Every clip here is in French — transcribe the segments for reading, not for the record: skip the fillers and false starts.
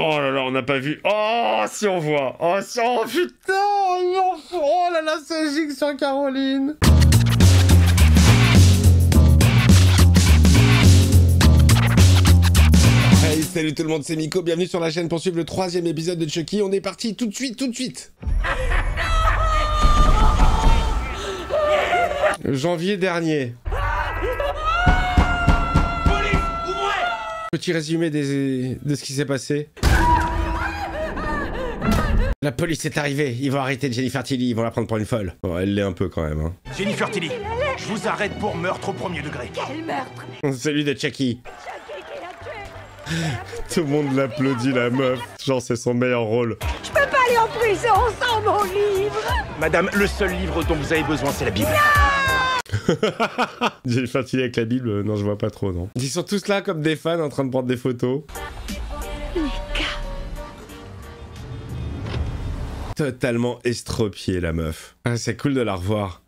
Oh là là, on n'a pas vu. Oh, si on voit. Oh, si on... Oh, putain. Oh là là, c'est giga sur Caroline. Hey, salut tout le monde, c'est Miko. Bienvenue sur la chaîne pour suivre le 3e épisode de Chucky. On est parti tout de suite. Janvier dernier. Petit résumé de ce qui s'est passé. La police est arrivée, ils vont arrêter Jennifer Tilly, ils vont la prendre pour une folle. Bon, elle l'est un peu quand même. Hein. Jennifer Tilly, je vous arrête pour meurtre au premier degré. Quel meurtre? Celui de Chucky. Chucky qui l'a tué. Tout le monde l'applaudit, la meuf. Genre, c'est son meilleur rôle. Je peux pas aller en prison sans mon livre. Madame, le seul livre dont vous avez besoin, c'est la Bible. Jennifer Tilly avec la Bible, non, je vois pas trop, non. Ils sont tous là comme des fans en train de prendre des photos. Totalement estropiée, la meuf. Ah, c'est cool de la revoir.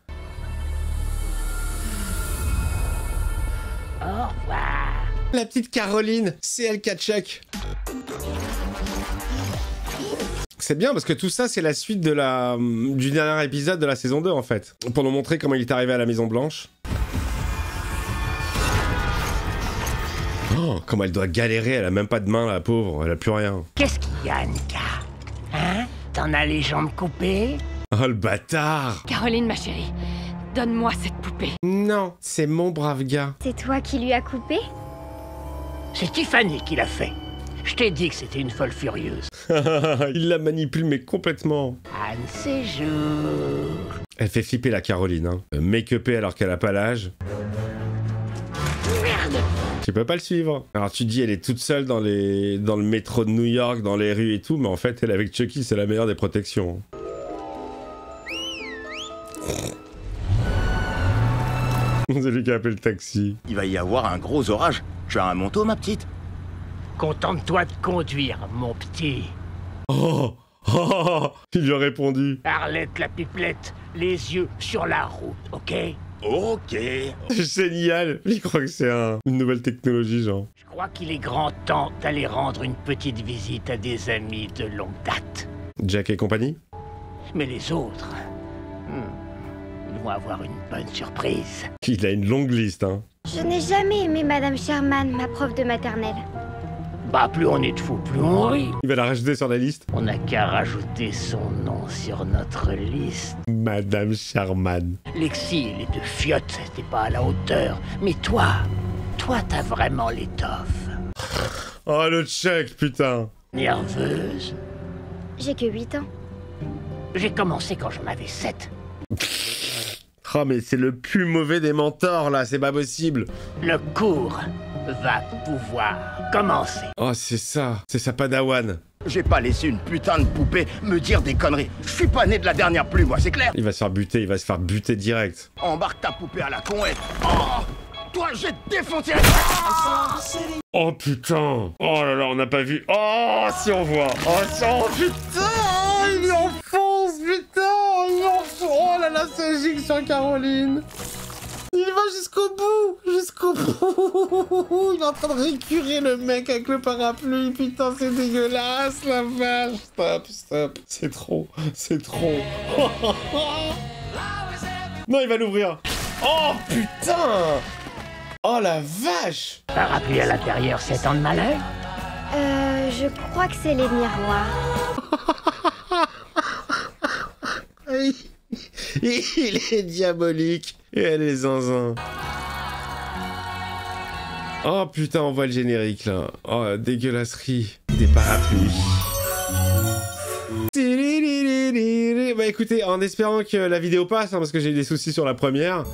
Au revoir. La petite Caroline, c'est elle qui a Chuck. C'est bien parce que tout ça, c'est la suite de du dernier épisode de la saison 2, en fait. Pour nous montrer comment il est arrivé à la Maison Blanche. Oh, comment elle doit galérer, elle a même pas de main, la pauvre, elle a plus rien. Qu'est-ce qu'il y a, Annika? Hein? T'en as les jambes coupées? Oh, le bâtard! Caroline, ma chérie, donne-moi cette poupée. Non, c'est mon brave gars. C'est toi qui lui as coupé? C'est Tiffany qui l'a fait. Je t'ai dit que c'était une folle furieuse. Il la manipule, mais complètement. Un de ces jours. Elle fait flipper la Caroline, hein. Make-upée alors qu'elle a pas l'âge. Merde! Tu peux pas le suivre. Alors tu dis elle est toute seule dans le métro de New York, dans les rues et tout, mais en fait elle avec Chucky c'est la meilleure des protections. C'est lui qui a appelé le taxi. Il va y avoir un gros orage. Tu as un manteau, ma petite? Contente-toi de conduire, mon petit. Oh, oh, il lui a répondu. Arlette la pipelette, les yeux sur la route, ok? Ok. C'est génial. Il croit que c'est une nouvelle technologie, genre. Je crois qu'il est grand temps d'aller rendre une petite visite à des amis de longue date. Jack et compagnie. Mais les autres, ils vont avoir une bonne surprise. Il a une longue liste, hein. Je n'ai jamais aimé Madame Sherman, ma prof de maternelle. Bah, plus on est de fous, plus on rit. Il va la rajouter sur la liste. On n'a qu'à rajouter son nom sur notre liste. Madame Sherman. Lexi, les deux fiottes, t'es pas à la hauteur. Mais toi t'as vraiment l'étoffe. Oh le Chuck, putain. Nerveuse. J'ai que 8 ans. J'ai commencé quand j'en avais 7. Oh mais c'est le plus mauvais des mentors là, c'est pas possible. Le cours va pouvoir commencer. Oh c'est sa padawan. J'ai pas laissé une putain de poupée me dire des conneries. Je suis pas né de la dernière pluie, moi, c'est clair? Il va se faire buter direct. Embarque ta poupée à la con et... Oh! Toi, j'ai défoncé la... Oh putain. Oh là là, on n'a pas vu. Oh si on voit. Oh putain. Il lui enfonce, putain. Il enfonce. Oh là là, c'est giga sur Caroline. Il va jusqu'au bout. Il est en train de récurer le mec avec le parapluie. Putain, c'est dégueulasse, la vache. Stop. C'est trop. Non, il va l'ouvrir. Oh putain. Oh la vache. Parapluie à l'intérieur, 7 ans de malheur? Je crois que c'est les miroirs. Il est diabolique. Et elle est zinzin. Oh putain, on voit le générique là. Oh, la dégueulasserie. Des parapluies. Bah écoutez, en espérant que la vidéo passe, hein, parce que j'ai eu des soucis sur la première,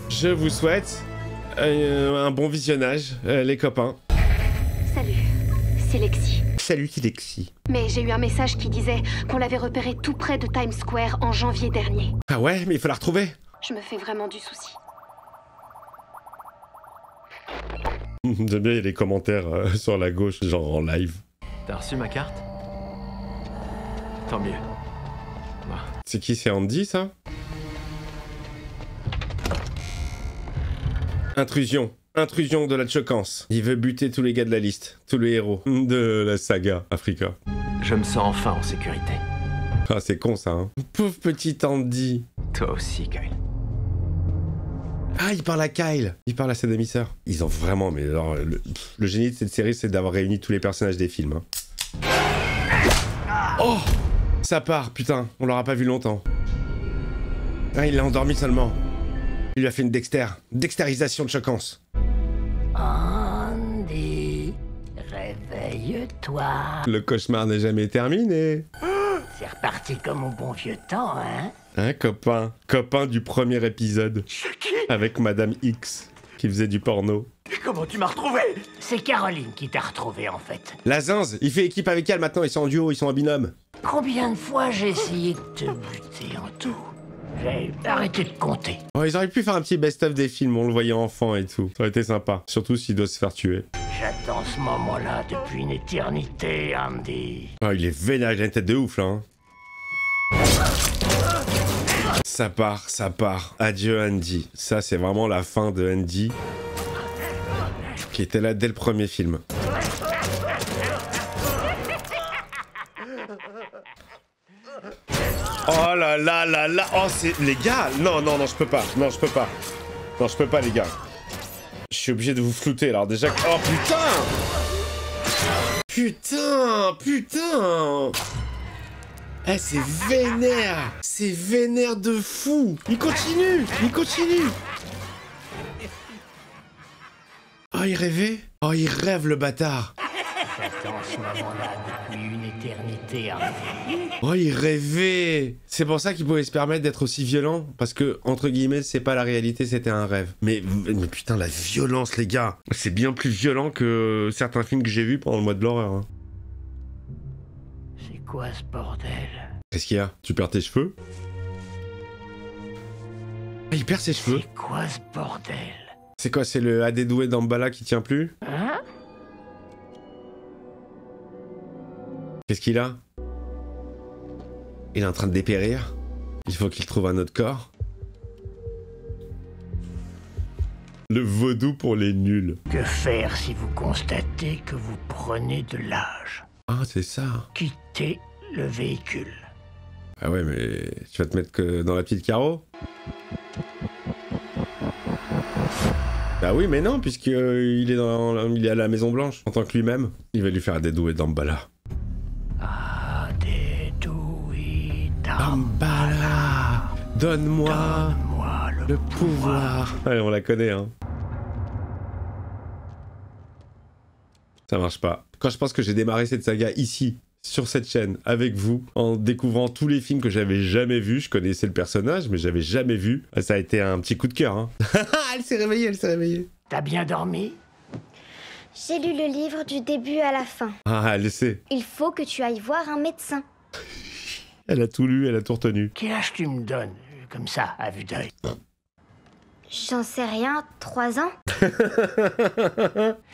je vous souhaite un bon visionnage, les copains. Salut, c'est Lexi. Salut, c'est Lexi. Mais j'ai eu un message qui disait qu'on l'avait repérée tout près de Times Square en janvier dernier. Ah ouais, mais il faut la retrouver. Je me fais vraiment du souci. J'aime bien, il y a les commentaires sur la gauche, genre en live. T'as reçu ma carte? Tant mieux. C'est qui, c'est Andy, ça? Intrusion. Intrusion de la Chokance. Il veut buter tous les gars de la liste. Tous les héros de la saga Africa. Je me sens enfin en sécurité. Ah, c'est con ça, hein. Pauvre petit Andy. Toi aussi, Kyle. Ah, il parle à Kyle. Il parle à ses demi-sœurs. Ils ont vraiment... Mais alors, le génie de cette série, c'est d'avoir réuni tous les personnages des films. Hein. Oh! Ça part, putain. On l'aura pas vu longtemps. Ah, il l'a endormi seulement. Il lui a fait une dextérisation de Chokance. Andy, réveille-toi. Le cauchemar n'est jamais terminé. C'est reparti comme au bon vieux temps, hein? Hein, copain? Copain du premier épisode. Avec Madame X, qui faisait du porno. Comment tu m'as retrouvé? C'est Caroline qui t'a retrouvé, en fait. La zinze, il fait équipe avec elle maintenant, ils sont en duo, ils sont en binôme. Combien de fois j'ai essayé de te buter en tout? J'ai arrêté de compter. Oh, ils auraient pu faire un petit best-of des films, on le voyait enfant et tout. Ça aurait été sympa, surtout s'il doit se faire tuer. J'attends ce moment-là depuis une éternité, Andy. Oh, il est vénère, il a une tête de ouf là. Hein. Ça part. Adieu Andy. Ça, c'est vraiment la fin de Andy. Qui était là dès le premier film. Oh là là là là. Oh, c'est... Les gars. Non, je peux pas. Non, je peux pas, les gars. Je suis obligé de vous flouter, alors déjà... Oh, putain. Eh, c'est vénère. C'est vénère de fou. Il continue. Oh, il rêvait. Oh, il rêve, le bâtard. J'attends ce moment-là depuis une éternité, Andy. Oh, il rêvait. C'est pour ça qu'il pouvait se permettre d'être aussi violent. Parce que, entre guillemets, c'est pas la réalité, c'était un rêve. Mais putain, la violence, les gars. C'est bien plus violent que certains films que j'ai vus pendant le mois de l'horreur. Hein. C'est quoi ce bordel? Qu'est-ce qu'il y a? Tu perds tes cheveux? Ah, il perd ses cheveux. C'est quoi ce bordel? C'est quoi? C'est le Adédoué d'Ambala qui tient plus? Hein? Qu'est-ce qu'il a? Il est en train de dépérir. Il faut qu'il trouve un autre corps. Le vaudou pour les nuls. Que faire si vous constatez que vous prenez de l'âge? Ah, c'est ça. Quittez le véhicule. Ah ouais, mais tu vas te mettre que dans la petite carreau? Bah oui, mais non, puisqu'il il est à la Maison Blanche en tant que lui-même. Il va lui faire Adédoué d'Ambala. Adédoué Ambala, donne-moi le pouvoir. Allez, on la connaît, hein. Ça marche pas. Quand je pense que j'ai démarré cette saga ici, sur cette chaîne, avec vous, en découvrant tous les films que j'avais jamais vus, je connaissais le personnage, mais j'avais jamais vu, ça a été un petit coup de cœur, hein. Elle s'est réveillée. T'as bien dormi? J'ai lu le livre du début à la fin. Ah, elle le sait. Il faut que tu ailles voir un médecin. Elle a tout lu, elle a tout retenu. Quel âge tu me donnes, comme ça, à vue d'œil? J'en sais rien, 3 ans?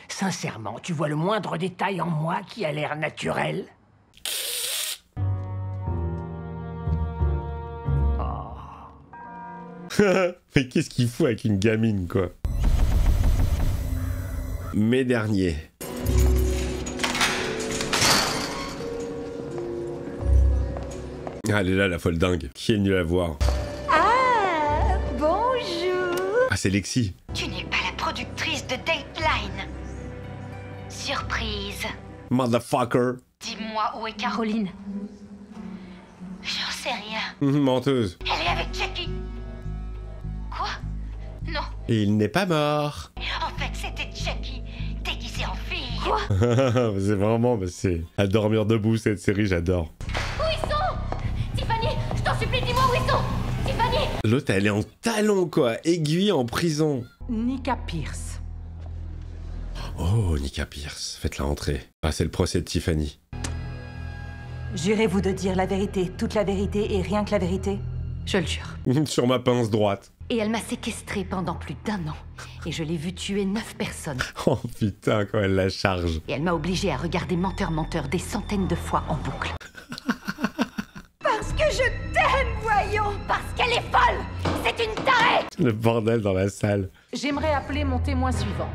Sincèrement, tu vois le moindre détail en moi qui a l'air naturel? Mais qu'est-ce qu'il fout avec une gamine, quoi? Mai dernier. Ah, elle est là, la folle dingue. Qui est venu la voir? Ah, bonjour. Ah, c'est Lexi. Tu n'es pas la productrice de Dateline. Surprise. Motherfucker. Dis-moi où est Caroline. J'en sais rien. Menteuse. Elle est avec Jackie. Quoi? Non. Et il n'est pas mort. En fait, c'était Jackie, déguisée en fille. Quoi? C'est vraiment... c'est à dormir debout, cette série, j'adore. Où ils sont? Tiffany, je t'en supplie, dis-moi où ils sont. Tiffany. L'autre, elle est en talon, quoi. Aiguille en prison. Nika Pierce. Oh, Nika Pierce. Faites-la rentrer. Ah, c'est le procès de Tiffany. Jurez-vous de dire la vérité, toute la vérité et rien que la vérité? Je le jure. Sur ma pince droite. Et elle m'a séquestrée pendant plus d'1 an. Et je l'ai vue tuer 9 personnes. Oh putain, quand elle la charge. Et elle m'a obligée à regarder Menteur Menteur des centaines de fois en boucle. Parce que je t'aime, voyons. Parce qu'elle est folle. C'est une tarée. Le bordel dans la salle. J'aimerais appeler mon témoin suivant.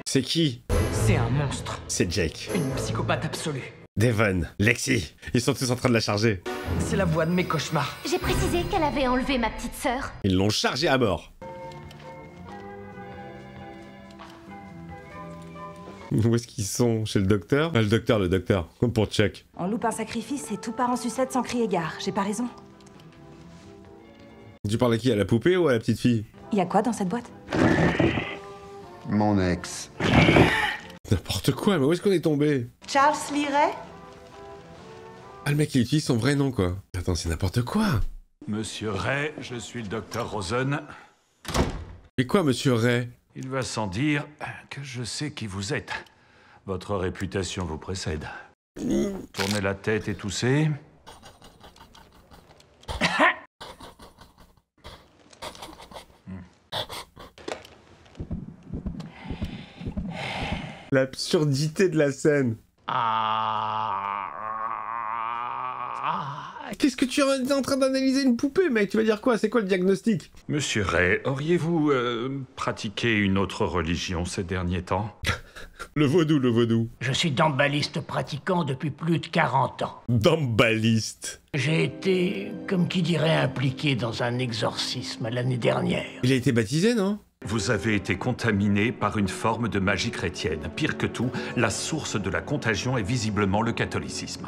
C'est qui? C'est un monstre. C'est Jake. Une psychopathe absolue. Devon, Lexi, ils sont tous en train de la charger. C'est la voix de mes cauchemars. J'ai précisé qu'elle avait enlevé ma petite sœur. Ils l'ont chargée à mort. Où est-ce qu'ils sont? Chez le docteur? Ah, le docteur, pour Chuck. On loupe un sacrifice et tout part en sucette sans crier gare. J'ai pas raison. Tu parles à qui? À la poupée ou à la petite fille? Y a quoi dans cette boîte? Mon ex. N'importe quoi, mais où est-ce qu'on est tombé? Charles Lee Ray? Ah, le mec il utilise son vrai nom quoi. Attends, c'est n'importe quoi. Monsieur Ray, je suis le docteur Rosen. Et quoi, monsieur Ray? Il va sans dire que je sais qui vous êtes. Votre réputation vous précède. Tournez la tête et toussez. L'absurdité de la scène. Qu'est-ce que tu es en train d'analyser une poupée, mec? Tu vas dire quoi? C'est quoi le diagnostic? Monsieur Ray, auriez-vous pratiqué une autre religion ces derniers temps? Le vaudou. Je suis dambaliste pratiquant depuis plus de 40 ans. Dambaliste. J'ai été, comme qui dirait, impliqué dans un exorcisme l'année dernière. Il a été baptisé, non? Vous avez été contaminé par une forme de magie chrétienne. Pire que tout, la source de la contagion est visiblement le catholicisme.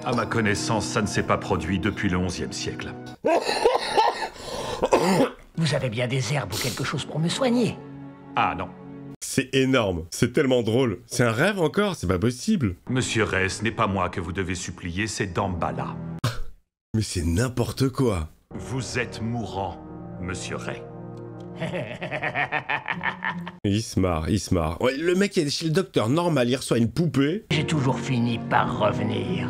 À ma connaissance, ça ne s'est pas produit depuis le XIe siècle. Vous avez bien des herbes ou quelque chose pour me soigner? Ah non. C'est énorme, c'est tellement drôle. C'est un rêve encore, c'est pas possible. Monsieur Ray, ce n'est pas moi que vous devez supplier, c'est Damballa. Mais c'est n'importe quoi. Vous êtes mourant, monsieur Ray. Il se marre. Ouais, le mec il est chez le docteur normal, il reçoit une poupée. J'ai toujours fini par revenir.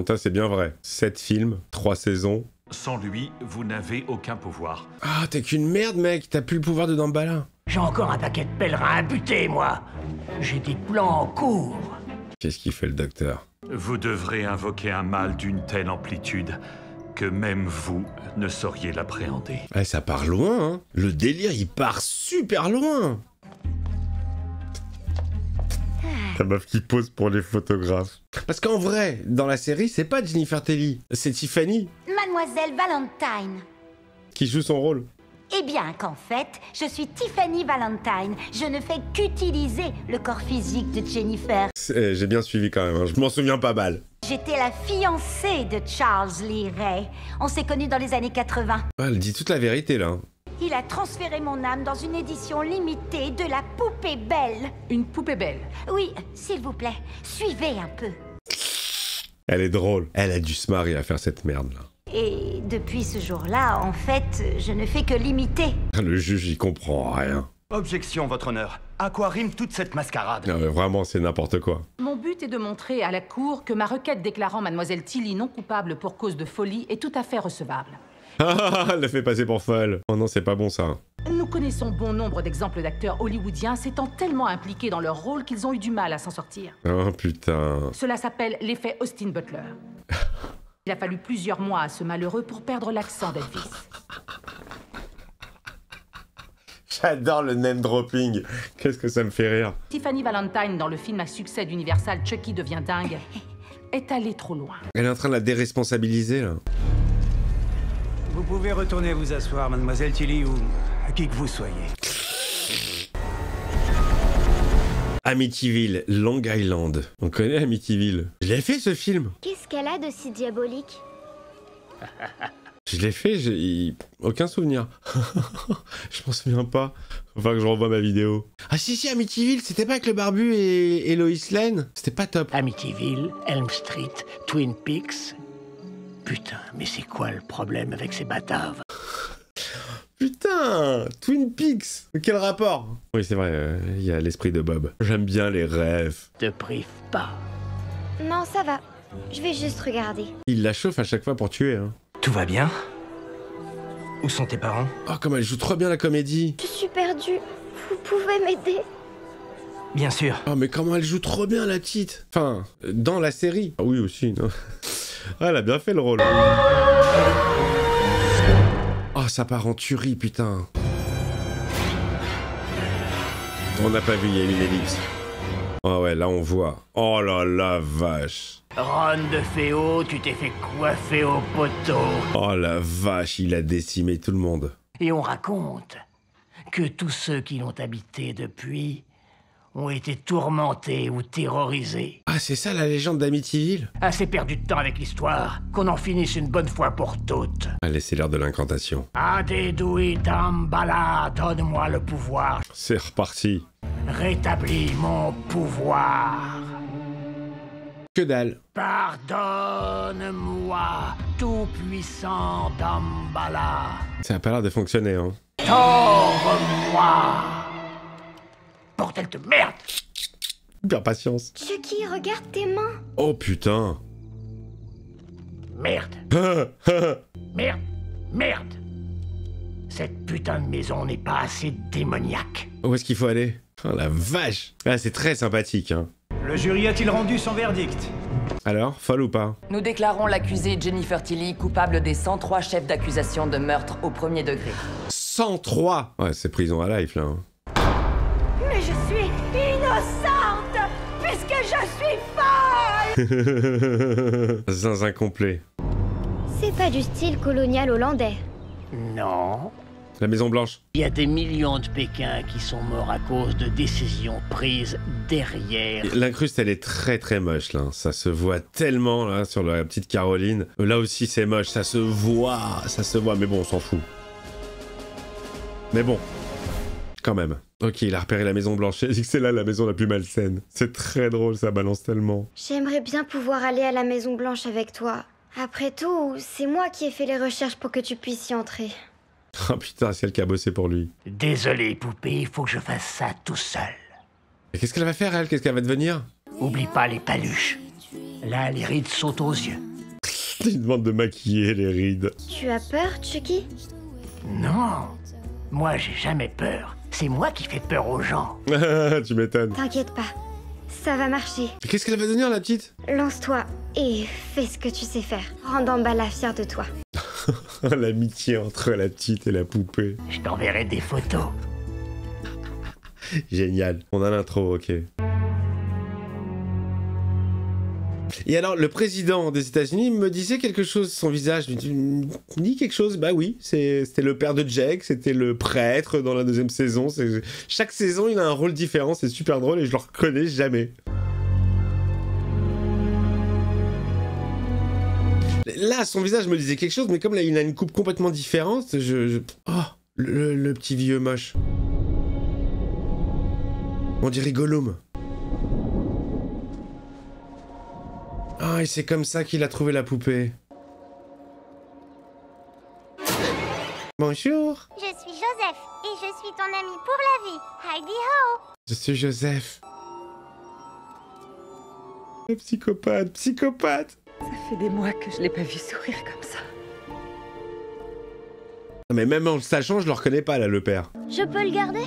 Ça c'est bien vrai. 7 films, 3 saisons. Sans lui, vous n'avez aucun pouvoir. Ah, t'es qu'une merde, mec, t'as plus le pouvoir de Damballa. J'ai encore un paquet de pèlerins à buter, moi. J'ai des plans en cours. Qu'est-ce qu'il fait le docteur? Vous devrez invoquer un mal d'une telle amplitude que même vous ne sauriez l'appréhender. Ah, ça part loin, hein. Le délire, il part super loin. La meuf qui pose pour les photographes. Parce qu'en vrai, dans la série, c'est pas Jennifer Tilly, c'est Tiffany Mademoiselle Valentine. qui joue son rôle. Eh bien qu'en fait, je suis Tiffany Valentine. Je ne fais qu'utiliser le corps physique de Jennifer. J'ai bien suivi quand même, hein. Je m'en souviens pas mal. J'étais la fiancée de Charles Lee Ray. On s'est connus dans les années 80. Ah, elle dit toute la vérité là. Il a transféré mon âme dans une édition limitée de la poupée belle. Une poupée belle. Oui, s'il vous plaît, suivez un peu. Elle est drôle. Elle a dû se marier à faire cette merde là. Et depuis ce jour-là, en fait, je ne fais que l'imiter. Le juge, il comprend rien. Objection, votre honneur. À quoi rime toute cette mascarade? Non mais vraiment, c'est n'importe quoi. Mon but est de montrer à la cour que ma requête déclarant Mademoiselle Tilly non coupable pour cause de folie est tout à fait recevable. Ah, elle l'a fait passer pour folle. Oh non, c'est pas bon ça. Nous connaissons bon nombre d'exemples d'acteurs hollywoodiens s'étant tellement impliqués dans leur rôle qu'ils ont eu du mal à s'en sortir. Oh putain. Cela s'appelle l'effet Austin Butler. Il a fallu plusieurs mois à ce malheureux pour perdre l'accent d'Elvis. J'adore le name dropping. Qu'est-ce que ça me fait rire. Tiffany Valentine, dans le film à succès d'Universal Chucky devient dingue, est allée trop loin. Elle est en train de la déresponsabiliser là. Vous pouvez retourner vous asseoir, mademoiselle Tilly, ou qui que vous soyez. Amityville, Long Island. On connaît Amityville. Je l'ai fait ce film. Qu'est-ce qu'elle a de si diabolique? Je l'ai fait, j'ai aucun souvenir. Je m'en souviens pas. Enfin que je revois ma vidéo. Ah si, Amityville, c'était pas avec le barbu et Lois Lane? C'était pas top. Amityville, Elm Street, Twin Peaks. Putain, mais c'est quoi le problème avec ces bâtards? Putain, Twin Peaks. Quel rapport? Oui, c'est vrai, il y a l'esprit de Bob. J'aime bien les rêves. Te prive pas. Non, ça va. Je vais juste regarder. Il la chauffe à chaque fois pour tuer, hein. Tout va bien? Où sont tes parents? Oh, comme elle joue trop bien la comédie. Je suis perdue. Vous pouvez m'aider? Bien sûr. Oh, mais comment elle joue trop bien la petite. Enfin, dans la série. Ah oui, aussi, non. Ah, elle a bien fait le rôle. Oh, ça part en tuerie, putain. On n'a pas vu, il y a une ellipse. Oh ouais, là on voit. Oh là la vache. Ron de Féo, tu t'es fait coiffer au poteau. Oh la vache, il a décimé tout le monde. Et on raconte que tous ceux qui l'ont habité depuis ont été tourmentés ou terrorisés. Ah, c'est ça la légende d'Amityville? Assez perdu de temps avec l'histoire, qu'on en finisse une bonne fois pour toutes. Allez, c'est l'heure de l'incantation. Adedui Dambala, donne-moi le pouvoir. C'est reparti. Rétablis mon pouvoir. Que dalle. Pardonne-moi, tout-puissant Dambala. Ça a pas l'air de fonctionner, hein. Torre-moi. Bordel de merde. Bien patience. Chucky, regarde tes mains. Oh putain. Merde. Merde. Merde. Cette putain de maison n'est pas assez démoniaque. Où est-ce qu'il faut aller? Oh la vache. Ah, c'est très sympathique, hein. Le jury a-t-il rendu son verdict? Alors, folle ou pas? Nous déclarons l'accusée Jennifer Tilly coupable des 103 chefs d'accusation de meurtre au premier degré. 103. Ouais, c'est prison à life, là. Hein. Mais je suis innocente, puisque je suis folle. Zinzin complet. C'est pas du style colonial hollandais. Non. La Maison Blanche. Il y a des millions de Pékins qui sont morts à cause de décisions prises derrière. L'incruste, elle est très très moche, là. Ça se voit tellement, là, sur la petite Caroline. Là aussi, c'est moche. Ça se voit. Ça se voit. Mais bon, on s'en fout. Mais bon. Quand même. Ok, il a repéré la Maison Blanche. J'ai dit que c'est là la maison la plus malsaine. C'est très drôle, ça balance tellement. J'aimerais bien pouvoir aller à la Maison Blanche avec toi. Après tout, c'est moi qui ai fait les recherches pour que tu puisses y entrer. Oh putain, c'est elle qui a bossé pour lui. Désolé, poupée, il faut que je fasse ça tout seul. Et qu'est-ce qu'elle va faire, elle? Qu'est-ce qu'elle va devenir? Oublie pas les paluches. Là, les rides sautent aux yeux. Il demande de maquiller les rides. Tu as peur, Chucky? Non. Moi, j'ai jamais peur. C'est moi qui fais peur aux gens. Tu m'étonnes. T'inquiète pas. Ça va marcher. Qu'est-ce qu'elle va devenir, la petite? Lance-toi et fais ce que tu sais faire. Rends Dambala fier de toi. L'amitié entre la petite et la poupée. Je t'enverrai des photos. Génial. On a l'intro, ok. Et alors, le président des États-Unis me disait quelque chose, son visage. Tu me dis quelque chose? Bah oui, c'était le père de Jake, c'était le prêtre dans la deuxième saison. Chaque saison, il a un rôle différent, c'est super drôle et je le reconnais jamais. Là, son visage me disait quelque chose, mais comme là, il a une coupe complètement différente, Oh, le petit vieux moche. On dirait Gollum. Ah, et c'est comme ça qu'il a trouvé la poupée. Bonjour. Je suis Joseph, et je suis ton ami pour la vie. Heidi ho. Je suis Joseph. Le psychopathe, psychopathe. Ça fait des mois que je l'ai pas vu sourire comme ça. Mais même en le sachant, je le reconnais pas, là, le père. Je peux le garder?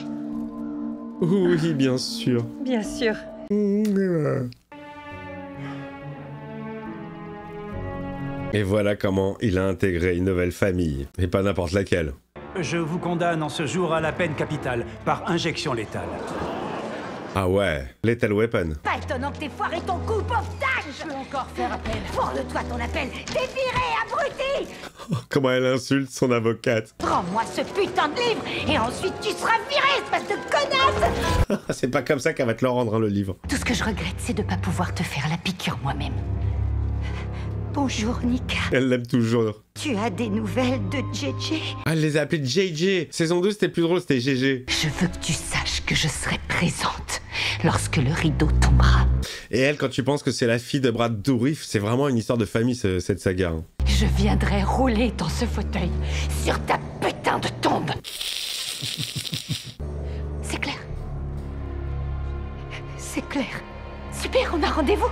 Oui, bien sûr. Bien sûr. Et voilà comment il a intégré une nouvelle famille. Et pas n'importe laquelle. Je vous condamne en ce jour à la peine capitale, par injection létale. Ah ouais, Lethal Weapon. Pas étonnant que t'aies foiré ton coup, pauvre tâche. Je peux encore faire appel. Prends-le-toi ton appel. T'es viré, abruti. Oh, comment elle insulte son avocate. Rends-moi ce putain de livre, et ensuite tu seras viré, espèce de connasse. C'est pas comme ça qu'elle va te le rendre, hein, le livre. Tout ce que je regrette, c'est de pas pouvoir te faire la piqûre moi-même. Bonjour, Nika. Elle l'aime toujours. Tu as des nouvelles de JJ? Ah, elle les a appelés JJ. Saison 2, c'était plus drôle, c'était GG. Je veux que tu saches que je serai présente lorsque le rideau tombera. Et elle, quand tu penses que c'est la fille de Brad Dourif, c'est vraiment une histoire de famille, cette saga. Hein. Je viendrai rouler dans ce fauteuil sur ta putain de tombe. C'est clair. C'est clair. Super, on a rendez-vous.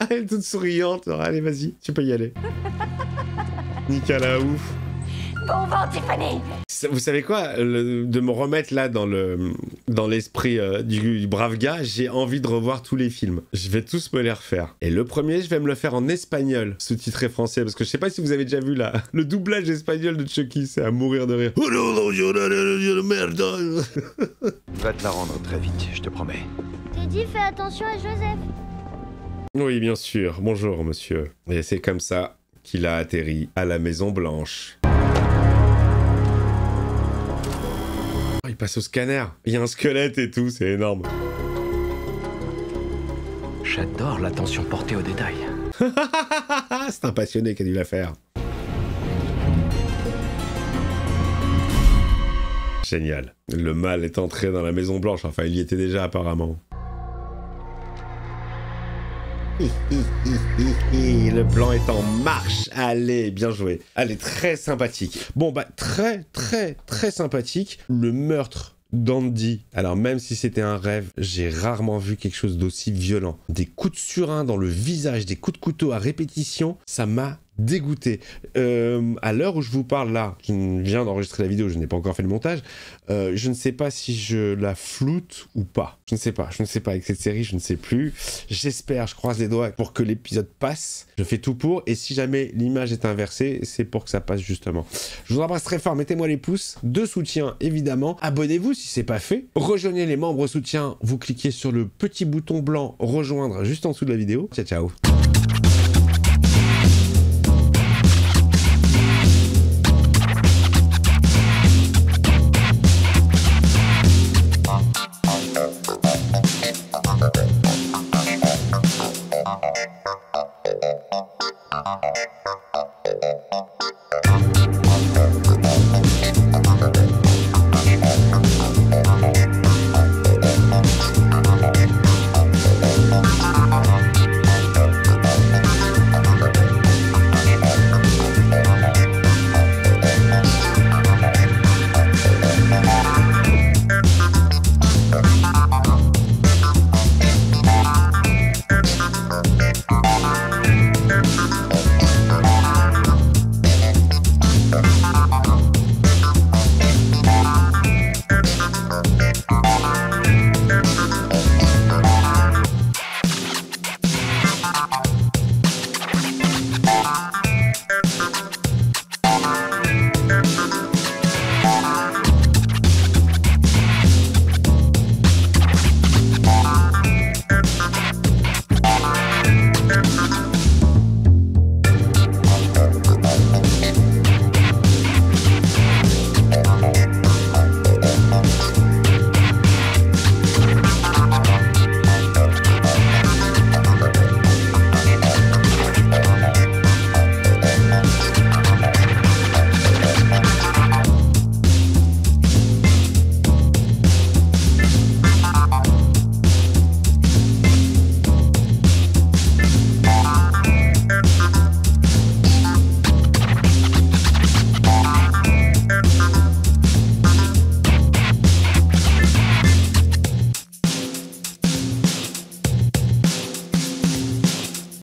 Elle est toute souriante. Allez, vas-y, tu peux y aller. Nika la ouf. Bon vent, Tiffany. Vous savez quoi, de me remettre là dans l'esprit du brave gars, j'ai envie de revoir tous les films. Je vais tous me les refaire. Et le premier, je vais me le faire en espagnol, sous-titré français, parce que je sais pas si vous avez déjà vu là, le doublage espagnol de Chucky, c'est à mourir de rire. Va te la rendre très vite, je te promets. Teddy, fais attention à Joseph. Oui, bien sûr. Bonjour, monsieur. Et c'est comme ça qu'il a atterri à la Maison Blanche. Oh, il passe au scanner. Il y a un squelette et tout, c'est énorme. J'adore l'attention portée aux détails. C'est un passionné qui a dû la faire. Génial. Le mal est entré dans la Maison Blanche. Enfin, il y était déjà apparemment. Le plan est en marche. Allez, bien joué. Allez, très sympathique. Bon, bah, très sympathique. Le meurtre d'Andy. Alors, même si c'était un rêve, j'ai rarement vu quelque chose d'aussi violent. Des coups de surin dans le visage, des coups de couteau à répétition, ça m'a dégoûté. À l'heure où je vous parle là, je viens d'enregistrer la vidéo, je n'ai pas encore fait le montage, je ne sais pas si je la floute ou pas. Je ne sais pas avec cette série, je ne sais plus. J'espère, je croise les doigts pour que l'épisode passe. Je fais tout pour, et si jamais l'image est inversée, c'est pour que ça passe justement. Je vous embrasse très fort, mettez-moi les pouces de soutien évidemment. Abonnez-vous si c'est pas fait. Rejoignez les membres soutien, vous cliquez sur le petit bouton blanc rejoindre juste en dessous de la vidéo. Ciao ciao.